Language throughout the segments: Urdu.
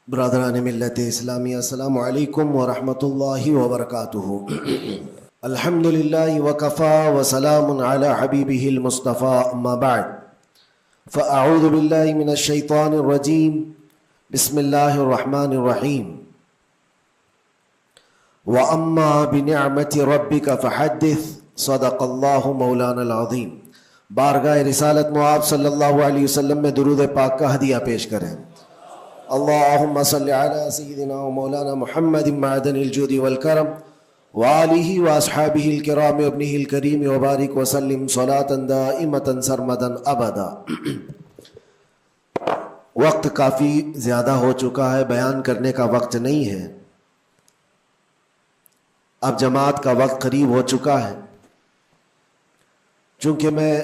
برادران ملت اسلامی، السلام علیکم ورحمۃ اللہ وبرکاتہ۔ الحمد للہ وکفا وسلام علی حبیبہ المصطفیٰ، اما بعد فاعوذ باللہ من الشیطان الرجیم، بسم اللہ الرحمن الرحیم۔ واما بنعمت ربک فحدث، صدق اللہ مولانا العظیم۔ بارگاہ رسالت معاب صلی اللہ علیہ وسلم میں درود پاک کا ہدیہ پیش کریں۔ اللہم صلی علی سیدنا و مولانا محمد معدن الجود والکرم وآلہ واصحابہ الکرام وابنہ الکریم وبارک وسلم صلاۃ دائمۃ سرمدا ابدا۔ وقت کافی زیادہ ہو چکا ہے، بیان کرنے کا وقت نہیں ہے، اب جماعت کا وقت قریب ہو چکا ہے۔ چونکہ میں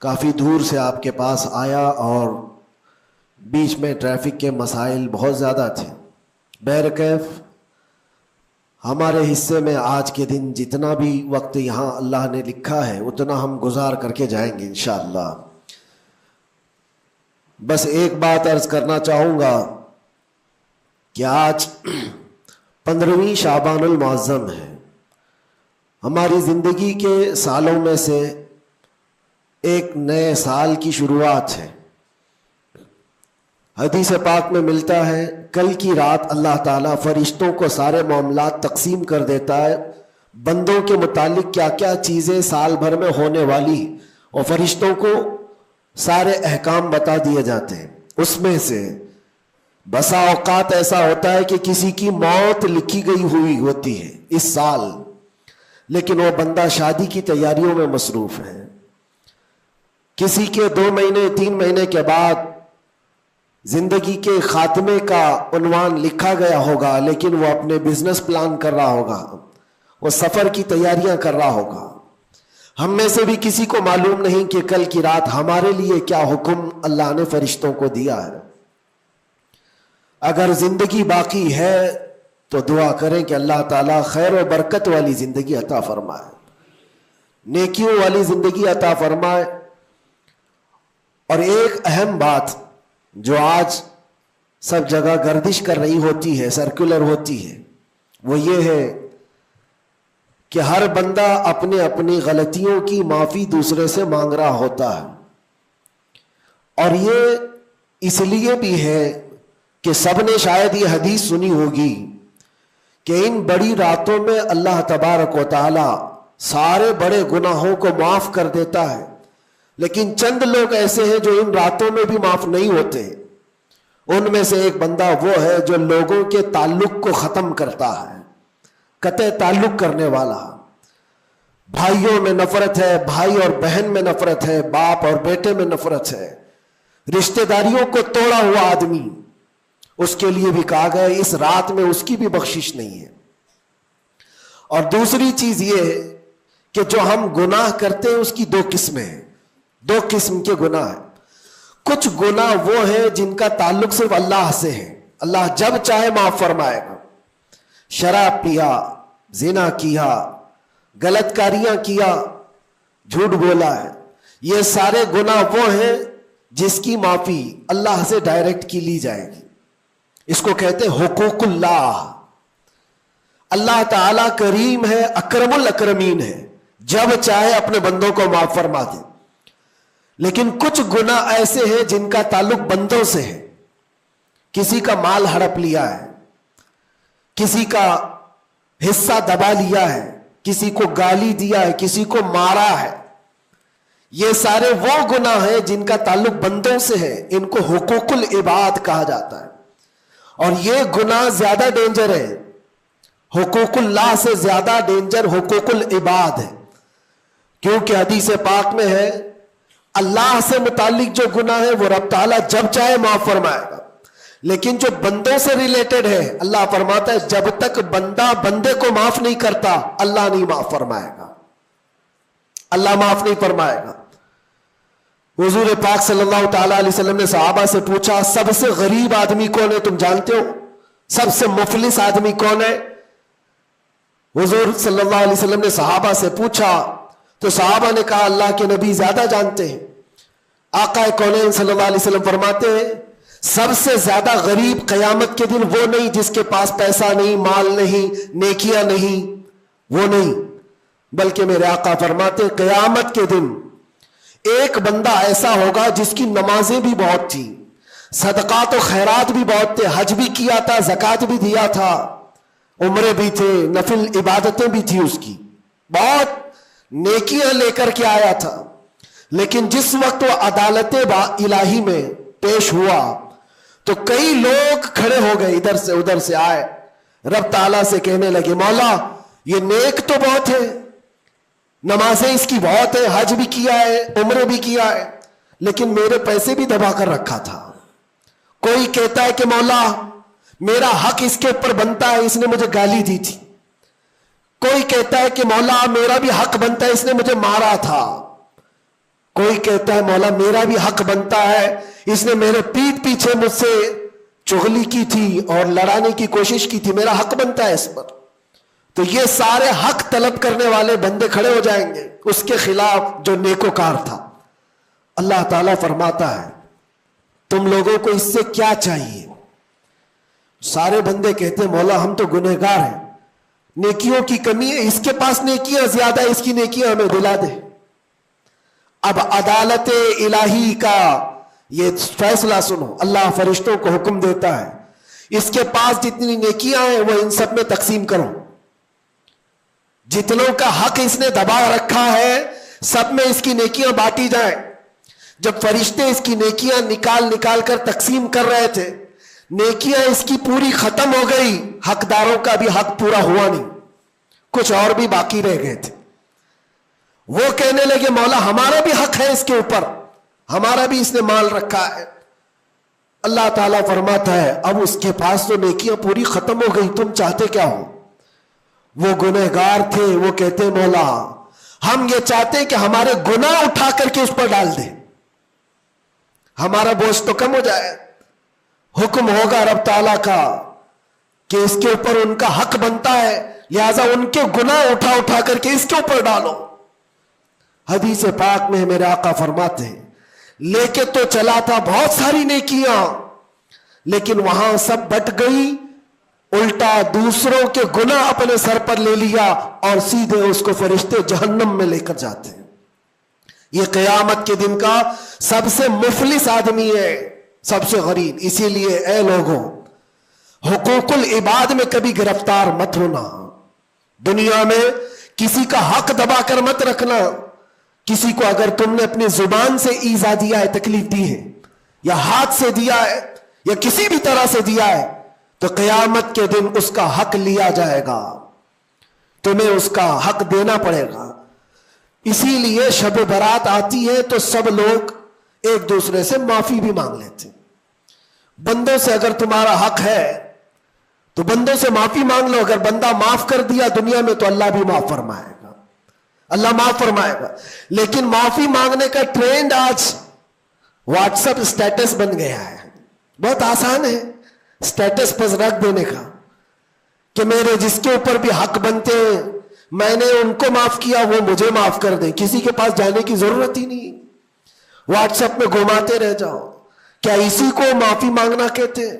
کافی دور سے آپ کے پاس آیا اور بیچ میں ٹریفک کے مسائل بہت زیادہ تھے، بہرکیف ہمارے حصے میں آج کے دن جتنا بھی وقت یہاں اللہ نے لکھا ہے اتنا ہم گزار کر کے جائیں گے انشاءاللہ۔ بس ایک بات عرض کرنا چاہوں گا کہ آج 15ویں شعبان المعظم ہے، ہماری زندگی کے سالوں میں سے ایک نئے سال کی شروعات ہے۔ حدیث پاک میں ملتا ہے کل کی رات اللہ تعالیٰ فرشتوں کو سارے معاملات تقسیم کر دیتا ہے، بندوں کے متعلق کیا کیا چیزیں سال بھر میں ہونے والی، اور فرشتوں کو سارے احکام بتا دیے جاتے ہیں۔ اس میں سے بسا اوقات ایسا ہوتا ہے کہ کسی کی موت لکھی گئی ہوئی ہوتی ہے اس سال، لیکن وہ بندہ شادی کی تیاریوں میں مصروف ہے۔ کسی کے 2 مہینے 3 مہینے کے بعد زندگی کے خاتمے کا عنوان لکھا گیا ہوگا، لیکن وہ اپنے بزنس پلان کر رہا ہوگا، وہ سفر کی تیاریاں کر رہا ہوگا۔ ہم میں سے بھی کسی کو معلوم نہیں کہ کل کی رات ہمارے لیے کیا حکم اللہ نے فرشتوں کو دیا ہے۔ اگر زندگی باقی ہے تو دعا کریں کہ اللہ تعالیٰ خیر و برکت والی زندگی عطا فرمائے، نیکیوں والی زندگی عطا فرمائے۔ اور ایک اہم بات جو آج سب جگہ گردش کر رہی ہوتی ہے، سرکولر ہوتی ہے، وہ یہ ہے کہ ہر بندہ اپنے اپنی غلطیوں کی معافی دوسرے سے مانگ رہا ہوتا ہے۔ اور یہ اس لیے بھی ہے کہ سب نے شاید یہ حدیث سنی ہوگی کہ ان بڑی راتوں میں اللہ تبارک و تعالی سارے بڑے گناہوں کو معاف کر دیتا ہے، لیکن چند لوگ ایسے ہیں جو ان راتوں میں بھی معاف نہیں ہوتے۔ ان میں سے ایک بندہ وہ ہے جو لوگوں کے تعلق کو ختم کرتا ہے، قطع تعلق کرنے والا۔ بھائیوں میں نفرت ہے، بھائی اور بہن میں نفرت ہے، باپ اور بیٹے میں نفرت ہے، رشتہ داریوں کو توڑا ہوا آدمی، اس کے لیے بھی کہا گیا اس رات میں اس کی بھی بخشش نہیں ہے۔ اور دوسری چیز یہ ہے کہ جو ہم گناہ کرتے ہیں اس کی 2 قسمیں ہیں، 2 قسم کے گناہ ہیں۔ کچھ گناہ وہ ہیں جن کا تعلق صرف اللہ سے ہے، اللہ جب چاہے معاف فرمائے گا۔ شراب پیا، زنا کیا، غلط کاریاں کیا، جھوٹ بولا ہے، یہ سارے گناہ وہ ہیں جس کی معافی اللہ سے ڈائریکٹ کی لی جائے گی۔ اس کو کہتے ہیں حقوق اللہ۔ اللہ تعالیٰ کریم ہے، اکرم الاکرمین ہے، جب چاہے اپنے بندوں کو معاف فرما دے۔ لیکن کچھ گناہ ایسے ہیں جن کا تعلق بندوں سے ہے، کسی کا مال ہڑپ لیا ہے، کسی کا حصہ دبا لیا ہے، کسی کو گالی دیا ہے، کسی کو مارا ہے، یہ سارے وہ گناہ ہیں جن کا تعلق بندوں سے ہے، ان کو حقوق العباد کہا جاتا ہے۔ اور یہ گناہ زیادہ ڈینجر ہے، حقوق اللہ سے زیادہ ڈینجر حقوق العباد ہے، کیونکہ حدیث پاک میں ہے اللہ سے متعلق جو گناہ ہے وہ رب تعالیٰ جب چاہے معاف فرمائے گا، لیکن جو بندوں سے ریلیٹڈ ہے اللہ فرماتا ہے جب تک بندہ بندے کو معاف نہیں کرتا اللہ نہیں معاف فرمائے گا، اللہ معاف نہیں فرمائے گا۔ حضور پاک صلی اللہ تعالیٰ علیہ وسلم نے صحابہ سے پوچھا سب سے غریب آدمی کون ہے، تم جانتے ہو سب سے مفلس آدمی کون ہے؟ حضور صلی اللہ علیہ وسلم نے صحابہ سے پوچھا تو صحابہ نے کہا اللہ کے نبی زیادہ جانتے ہیں۔ آقا کونین صلی اللہ علیہ وسلم فرماتے ہیں سب سے زیادہ غریب قیامت کے دن وہ نہیں جس کے پاس پیسہ نہیں، مال نہیں، نیکیاں نہیں، وہ نہیں، بلکہ میرے آقا فرماتے قیامت کے دن ایک بندہ ایسا ہوگا جس کی نمازیں بھی بہت تھی، صدقات و خیرات بھی بہت تھے، حج بھی کیا تھا، زکوٰۃ بھی دیا تھا، عمرے بھی تھے، نفل عبادتیں بھی تھی، اس کی بہت نیکیاں لے کر کے آیا تھا، لیکن جس وقت وہ عدالت الہی میں پیش ہوا تو کئی لوگ کھڑے ہو گئے، ادھر سے ادھر سے آئے، رب تعالیٰ سے کہنے لگے مولا یہ نیک تو بہت ہے، نمازیں اس کی بہت ہے، حج بھی کیا ہے، عمرے بھی کیا ہے، لیکن میرے پیسے بھی دبا کر رکھا تھا۔ کوئی کہتا ہے کہ مولا میرا حق اس کے اوپر بنتا ہے، اس نے مجھے گالی دی تھی، کوئی کہتا ہے کہ مولا میرا بھی حق بنتا ہے، اس نے مجھے مارا تھا، کوئی کہتا ہے مولا میرا بھی حق بنتا ہے، اس نے میرے پیٹھ پیچھے مجھ سے چغلی کی تھی اور لڑانے کی کوشش کی تھی، میرا حق بنتا ہے اس پر۔ تو یہ سارے حق طلب کرنے والے بندے کھڑے ہو جائیں گے اس کے خلاف جو نیکوکار تھا۔ اللہ تعالیٰ فرماتا ہے تم لوگوں کو اس سے کیا چاہیے؟ سارے بندے کہتے ہیں مولا ہم تو گنہگار ہیں، نیکیوں کی کمی ہے، اس کے پاس نیکیاں زیادہ ہے، اس کی نیکیاں ہمیں دلا دے۔ اب عدالت الہی کا یہ فیصلہ سنو، اللہ فرشتوں کو حکم دیتا ہے اس کے پاس جتنی نیکیاں ہیں وہ ان سب میں تقسیم کرو، جتنوں کا حق اس نے دبا رکھا ہے سب میں اس کی نیکیاں بانٹی جائیں۔ جب فرشتے اس کی نیکیاں نکال کر تقسیم کر رہے تھے، نیکیاں اس کی پوری ختم ہو گئی، حقداروں کا بھی حق پورا ہوا نہیں، کچھ اور بھی باقی رہ گئے تھے۔ وہ کہنے لگے مولا ہمارا بھی حق ہے اس کے اوپر، ہمارا بھی اس نے مال رکھا ہے۔ اللہ تعالیٰ فرماتا ہے اب اس کے پاس تو نیکیاں پوری ختم ہو گئی، تم چاہتے کیا ہو؟ وہ گنہگار تھے، وہ کہتے مولا ہم یہ چاہتے ہیں کہ ہمارے گناہ اٹھا کر کے اس پر ڈال دیں، ہمارا بوجھ تو کم ہو جائے۔ حکم ہوگا رب تعالیٰ کا کہ اس کے اوپر ان کا حق بنتا ہے، لہذا ان کے گناہ اٹھا کر کے اس کے اوپر ڈالو۔ حدیث پاک میں میرے آقا فرماتے ہیں لے کے تو چلا تھا بہت ساری نیکیاں، لیکن وہاں سب بٹ گئی، الٹا دوسروں کے گناہ اپنے سر پر لے لیا اور سیدھے اس کو فرشتے جہنم میں لے کر جاتے ہیں۔ یہ قیامت کے دن کا سب سے مفلس آدمی ہے، سب سے غریب۔ اسی لیے اے لوگوں حقوق العباد میں کبھی گرفتار مت ہونا، دنیا میں کسی کا حق دبا کر مت رکھنا۔ کسی کو اگر تم نے اپنی زبان سے ایذا دیا ہے، تکلیف دی ہے، یا ہاتھ سے دیا ہے، یا کسی بھی طرح سے دیا ہے، تو قیامت کے دن اس کا حق لیا جائے گا، تمہیں اس کا حق دینا پڑے گا۔ اسی لیے شب برات آتی ہے تو سب لوگ ایک دوسرے سے معافی بھی مانگ لیتے ہیں۔ بندوں سے اگر تمہارا حق ہے تو بندوں سے معافی مانگ لو، اگر بندہ معاف کر دیا دنیا میں تو اللہ بھی معاف فرمائے گا، اللہ معاف فرمائے گا۔ لیکن معافی مانگنے کا ٹرینڈ آج واٹس ایپ اسٹیٹس بن گیا ہے، بہت آسان ہے اسٹیٹس پر رکھ دینے کا کہ میرے جس کے اوپر بھی حق بنتے ہیں میں نے ان کو معاف کیا، وہ مجھے معاف کر دیں، کسی کے پاس جانے کی ضرورت ہی نہیں، واٹس ایپ میں گھماتے رہ جاؤ۔ کیا اسی کو معافی مانگنا کہتے ہیں؟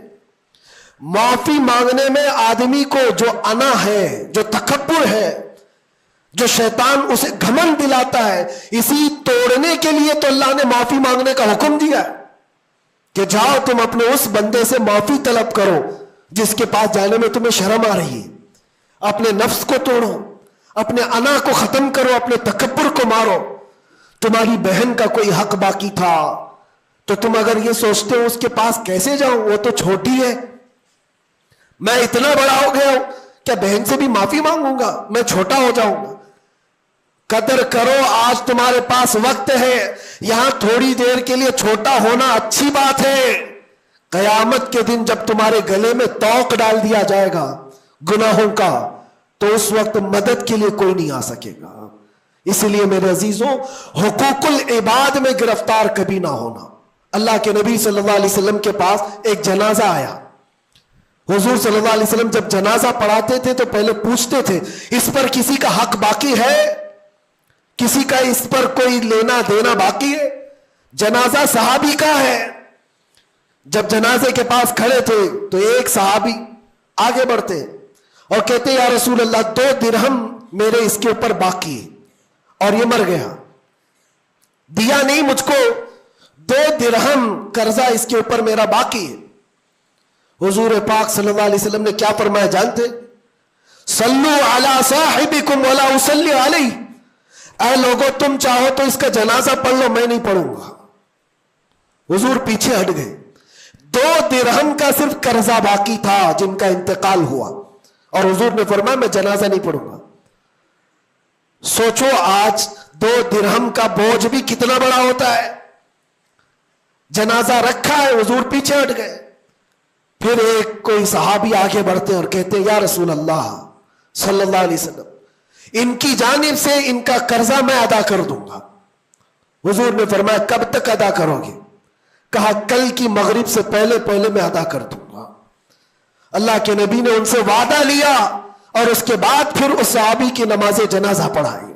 معافی مانگنے میں آدمی کو جو انا ہے، جو تکبر ہے، جو شیطان اسے گھمنڈ دلاتا ہے، اسی توڑنے کے لیے تو اللہ نے معافی مانگنے کا حکم دیا کہ جاؤ تم اپنے اس بندے سے معافی طلب کرو جس کے پاس جانے میں تمہیں شرم آ رہی ہے۔ اپنے نفس کو توڑو، اپنے انا کو ختم کرو، اپنے تکبر کو مارو۔ تمہاری بہن کا کوئی حق باقی تھا تو تم اگر یہ سوچتے ہو اس کے پاس کیسے جاؤں، وہ تو چھوٹی ہے، میں اتنا بڑا ہو گیا ہوں، کیا بہن سے بھی معافی مانگوں گا، میں چھوٹا ہو جاؤں گا؟ قدر کرو، آج تمہارے پاس وقت ہے، یہاں تھوڑی دیر کے لیے چھوٹا ہونا اچھی بات ہے۔ قیامت کے دن جب تمہارے گلے میں توق ڈال دیا جائے گا گناہوں کا تو اس وقت مدد کے لیے کوئی نہیں آ سکے گا۔ اس لیے میرے عزیزوں حقوق العباد میں گرفتار کبھی نہ ہونا۔ اللہ کے نبی صلی اللہ علیہ وسلم کے پاس ایک جنازہ آیا، حضور صلی اللہ علیہ وسلم جب جنازہ پڑھاتے تھے تو پہلے پوچھتے تھے اس پر کسی کا حق باقی ہے، کسی کا اس پر کوئی لینا دینا باقی ہے؟ جنازہ صحابی کا ہے، جب جنازے کے پاس کھڑے تھے تو ایک صحابی آگے بڑھتے اور کہتے یا رسول اللہ 2 درہم میرے اس کے اوپر باقی ہے اور یہ مر گیا, دیا نہیں مجھ کو, 2 درہم قرضہ اس کے اوپر میرا باقی ہے. حضور پاک صلی اللہ علیہ وسلم نے کیا فرمایا جانتے؟ صلو علی صاحبکم ولا اصلی علیہ, اے لوگو تم چاہو تو اس کا جنازہ پڑھ لو, میں نہیں پڑھوں گا. حضور پیچھے ہٹ گئے. 2 درہم کا صرف قرضہ باقی تھا جن کا انتقال ہوا, اور حضور نے فرمایا میں جنازہ نہیں پڑھوں گا. سوچو آج 2 درہم کا بوجھ بھی کتنا بڑا ہوتا ہے. جنازہ رکھا ہے, حضور پیچھے ہٹ گئے. پھر ایک کوئی صحابی آگے بڑھتے اور کہتے یا رسول اللہ صلی اللہ علیہ وسلم, ان کی جانب سے ان کا قرضہ میں ادا کر دوں گا. حضور نے فرمایا کب تک ادا کرو گے؟ کہا کل کی مغرب سے پہلے میں ادا کر دوں گا. اللہ کے نبی نے ان سے وعدہ لیا اور اس کے بعد پھر اس صحابی کی نماز جنازہ پڑھائی.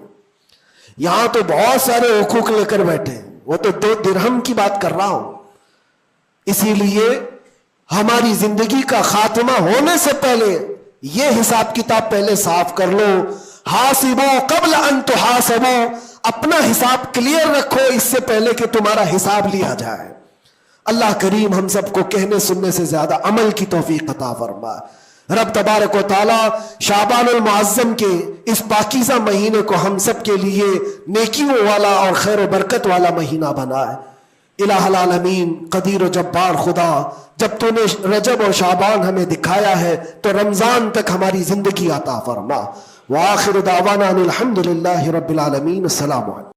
یہاں تو بہت سارے حقوق لے کر بیٹھے, وہ تو 2 درہم کی بات کر رہا ہوں. اسی لیے ہماری زندگی کا خاتمہ ہونے سے پہلے یہ حساب کتاب پہلے صاف کر لو. حاسبو قبل ان تحاسبو, اپنا حساب کلیئر رکھو اس سے پہلے کہ تمہارا حساب لیا جائے. اللہ کریم ہم سب کو کہنے سننے سے زیادہ عمل کی توفیق عطا فرمائے. رب تبارک و تعالی شعبان المعظم کے اس پاکیزہ مہینے کو ہم سب کے لیے نیکیوں والا اور خیر و برکت والا مہینہ بنائے. الہ العالمین قدیر و جبار خدا, جب تو نے رجب اور شعبان ہمیں دکھایا ہے تو رمضان تک ہماری زندگی عطا فرما. وآخر دعوانا الحمدللہ رب العالمین. السلام علیکم.